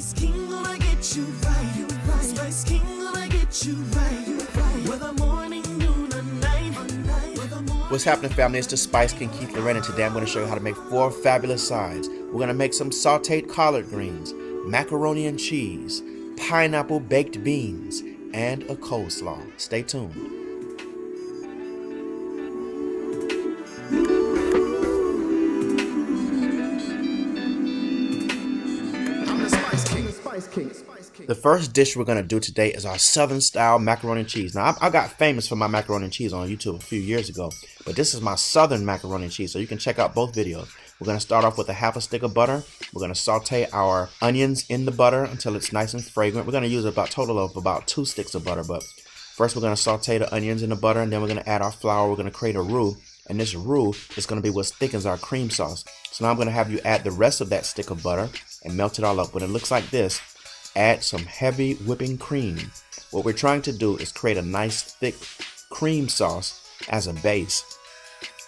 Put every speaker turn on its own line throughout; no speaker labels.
Spice King gonna get you right. You right. Spice King gonna get you right. You right. Whether morning, noon, or night.
What's happening, family? It's the Spice King, Keith Lorren, and today I'm going to show you how to make 4 fabulous sides. We're going to make some sautéed collard greens, macaroni and cheese, pineapple baked beans, and a coleslaw. Stay tuned. The first dish we're going to do today is our Southern style macaroni and cheese. Now, I got famous for my macaroni and cheese on YouTube a few years ago, but this is my Southern macaroni and cheese, so you can check out both videos. We're going to start off with a half a stick of butter. We're going to saute our onions in the butter until it's nice and fragrant. We're going to use a total of about 2 sticks of butter, but first we're going to saute the onions in the butter, and then we're going to add our flour. We're going to create a roux, and this roux is going to be what thickens our cream sauce. So now I'm going to have you add the rest of that stick of butter and melt it all up. When it looks like this, add some heavy whipping cream. What we're trying to do is create a nice thick cream sauce as a base.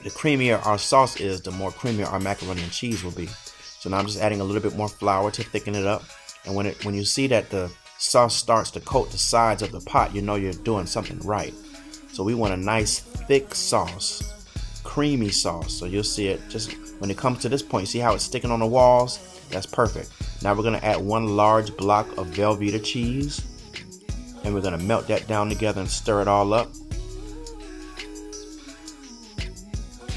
The creamier our sauce is, the more creamier our macaroni and cheese will be. So now I'm just adding a little bit more flour to thicken it up. And when you see that the sauce starts to coat the sides of the pot, you know you're doing something right. So we want a nice thick sauce, creamy sauce. So you'll see it just when it comes to this point. See how it's sticking on the walls? That's perfect. Now we're going to add 1 large block of Velveeta cheese, and we're going to melt that down together and stir it all up.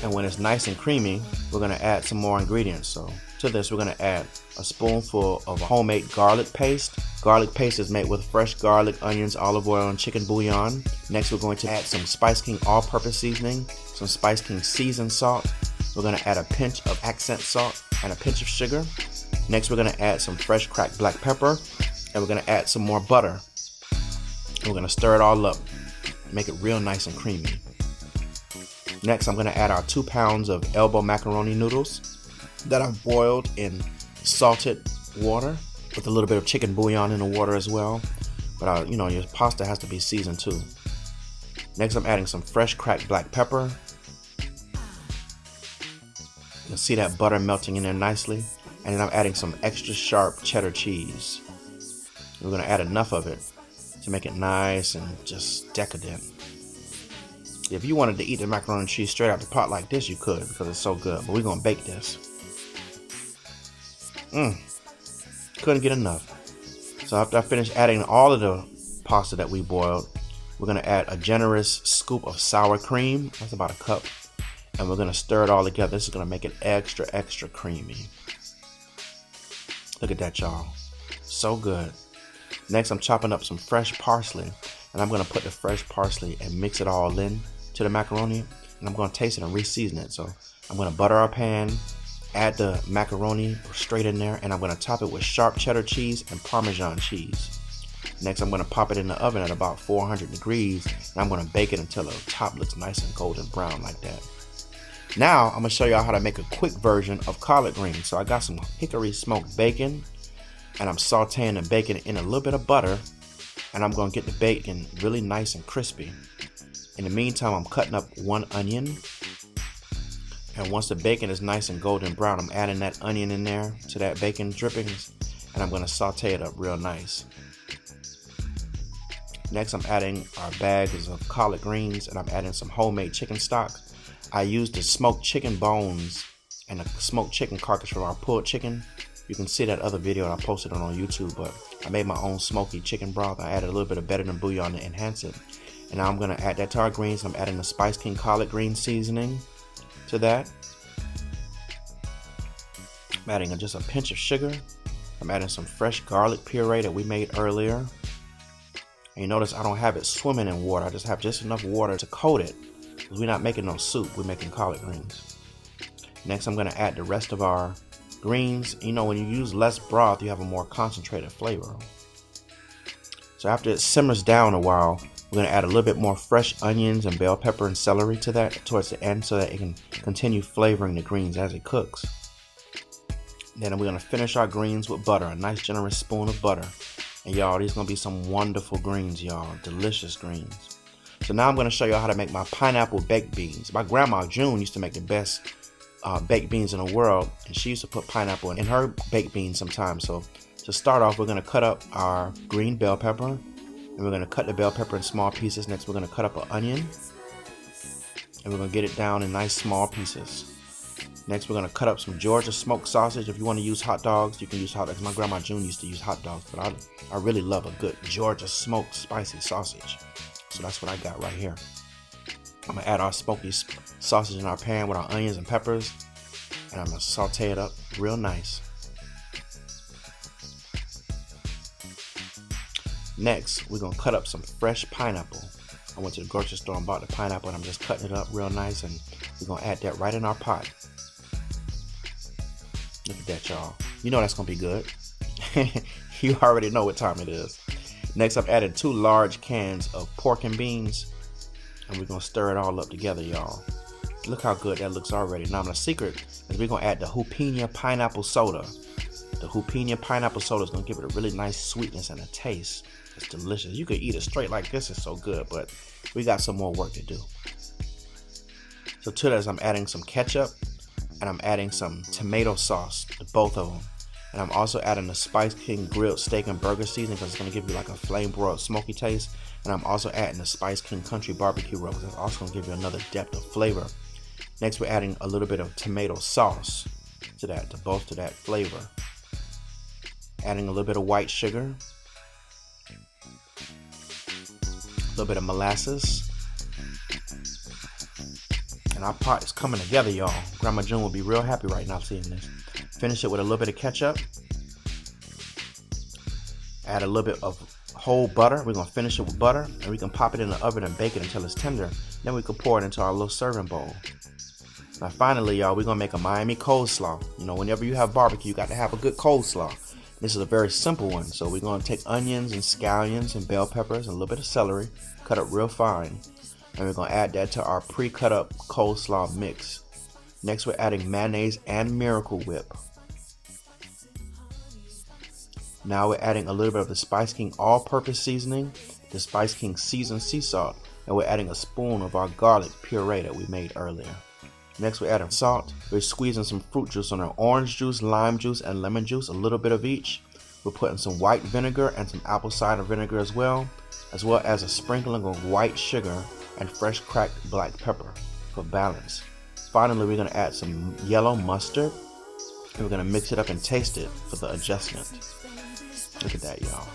And when it's nice and creamy, we're going to add some more ingredients. So to this, we're going to add a spoonful of homemade garlic paste. Garlic paste is made with fresh garlic, onions, olive oil, and chicken bouillon. Next, we're going to add some Spice King all-purpose seasoning, some Spice King seasoned salt. We're going to add a pinch of accent salt and a pinch of sugar. Next, we're going to add some fresh cracked black pepper, and we're going to add some more butter. And we're going to stir it all up, make it real nice and creamy. Next, I'm going to add our 2 pounds of elbow macaroni noodles that I've boiled in salted water with a little bit of chicken bouillon in the water as well. But your pasta has to be seasoned too. Next, I'm adding some fresh cracked black pepper. You can see that butter melting in there nicely. And then I'm adding some extra sharp cheddar cheese. We're going to add enough of it to make it nice and just decadent. If you wanted to eat the macaroni and cheese straight out the pot like this, you could, because it's so good. But we're going to bake this. Couldn't get enough. So after I finish adding all of the pasta that we boiled, we're going to add a generous scoop of sour cream. That's about a cup. And we're going to stir it all together. This is going to make it extra, extra creamy. Look at that, y'all. So good. Next, I'm chopping up some fresh parsley, and I'm going to put the fresh parsley and mix it all in to the macaroni, and I'm going to taste it and re-season it. So I'm going to butter our pan, add the macaroni straight in there, and I'm going to top it with sharp cheddar cheese and Parmesan cheese. Next, I'm going to pop it in the oven at about 400 degrees, and I'm going to bake it until the top looks nice and golden brown like that. Now, I'm going to show y'all how to make a quick version of collard greens. So I got some hickory smoked bacon, and I'm sauteing the bacon in a little bit of butter, and I'm going to get the bacon really nice and crispy. In the meantime, I'm cutting up 1 onion, and once the bacon is nice and golden brown, I'm adding that onion in there to that bacon drippings, and I'm going to saute it up real nice. Next, I'm adding our bags of collard greens, and I'm adding some homemade chicken stock. I used the smoked chicken bones and the smoked chicken carcass from our pulled chicken. You can see that other video that I posted on YouTube, but I made my own smoky chicken broth. I added a little bit of better than bouillon to enhance it. And now I'm going to add that to our greens. I'm adding the Spice King collard green seasoning to that. I'm adding just a pinch of sugar. I'm adding some fresh garlic puree that we made earlier. And you notice I don't have it swimming in water. I just have just enough water to coat it. We're not making no soup, we're making collard greens. Next, I'm going to add the rest of our greens. When you use less broth, you have a more concentrated flavor. So after it simmers down a while, we're going to add a little bit more fresh onions and bell pepper and celery to that towards the end so that it can continue flavoring the greens as it cooks. Then we're going to finish our greens with butter, a nice generous spoon of butter. And y'all, these are going to be some wonderful greens, y'all. Delicious greens. So now I'm going to show you how to make my pineapple baked beans. My grandma June used to make the best baked beans in the world, and she used to put pineapple in her baked beans sometimes. So to start off, we're going to cut up our green bell pepper, and we're going to cut the bell pepper in small pieces. Next, we're going to cut up an onion, and we're going to get it down in nice small pieces. Next, we're going to cut up some Georgia smoked sausage. If you want to use hot dogs, you can use hot dogs. My grandma June used to use hot dogs, but I really love a good Georgia smoked spicy sausage. So that's what I got right here. I'm going to add our smoky sausage in our pan with our onions and peppers, and I'm going to saute it up real nice. Next, we're going to cut up some fresh pineapple. I went to the grocery store and bought the pineapple, and I'm just cutting it up real nice, and we're going to add that right in our pot. Look at that, y'all. You know that's going to be good. You already know what time it is. Next, I've added 2 large cans of pork and beans, and we're going to stir it all up together, y'all. Look how good that looks already. Now, the secret is we're going to add the jalapeno pineapple soda. The jalapeno pineapple soda is going to give it a really nice sweetness and a taste. It's delicious. You could eat it straight like this. It's so good, but we got some more work to do. So to this, I'm adding some ketchup, and I'm adding some tomato sauce to both of them. And I'm also adding the Spiceking grilled steak and burger seasoning because it's going to give you like a flame broiled smoky taste. And I'm also adding the Spiceking country barbecue rub because it's also going to give you another depth of flavor. Next, we're adding a little bit of tomato sauce to that to bolster that flavor. Adding a little bit of white sugar, a little bit of molasses. And our pot is coming together, y'all. Grandma June will be real happy right now seeing this. Finish it with a little bit of ketchup. Add a little bit of whole butter. We're going to finish it with butter, and we can pop it in the oven and bake it until it's tender. Then we can pour it into our little serving bowl. Now finally, y'all, we're going to make a Miami coleslaw. You know, whenever you have barbecue, you got to have a good coleslaw. This is a very simple one. So we're going to take onions and scallions and bell peppers and a little bit of celery, cut up real fine. And we're going to add that to our pre-cut up coleslaw mix. Next, we're adding mayonnaise and Miracle Whip. Now we're adding a little bit of the Spiceking all-purpose seasoning, the Spiceking seasoned sea salt, and we're adding a spoon of our garlic puree that we made earlier. Next, we're adding salt. We're squeezing some fruit juice on our orange juice, lime juice, and lemon juice, a little bit of each. We're putting some white vinegar and some apple cider vinegar as well as a sprinkling of white sugar and fresh cracked black pepper for balance. Finally, we're going to add some yellow mustard, and we're going to mix it up and taste it for the adjustment. Look at that, y'all.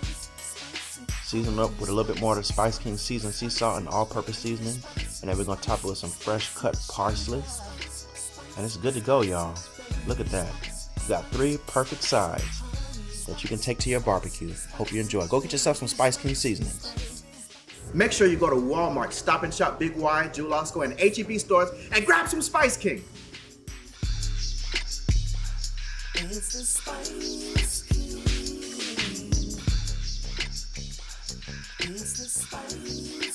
Season up with a little bit more of the Spiceking seasoned sea salt and all-purpose seasoning, and then we're going to top it with some fresh cut parsley, and it's good to go, y'all. Look at that. You got 3 perfect sides that you can take to your barbecue. Hope you enjoy. Go get yourself some Spiceking seasonings. Make sure you go to Walmart, Stop and Shop, Big Y, Jewel Osco, and HEB stores and grab some Spiceking.
It's the Spice King. It's the Spice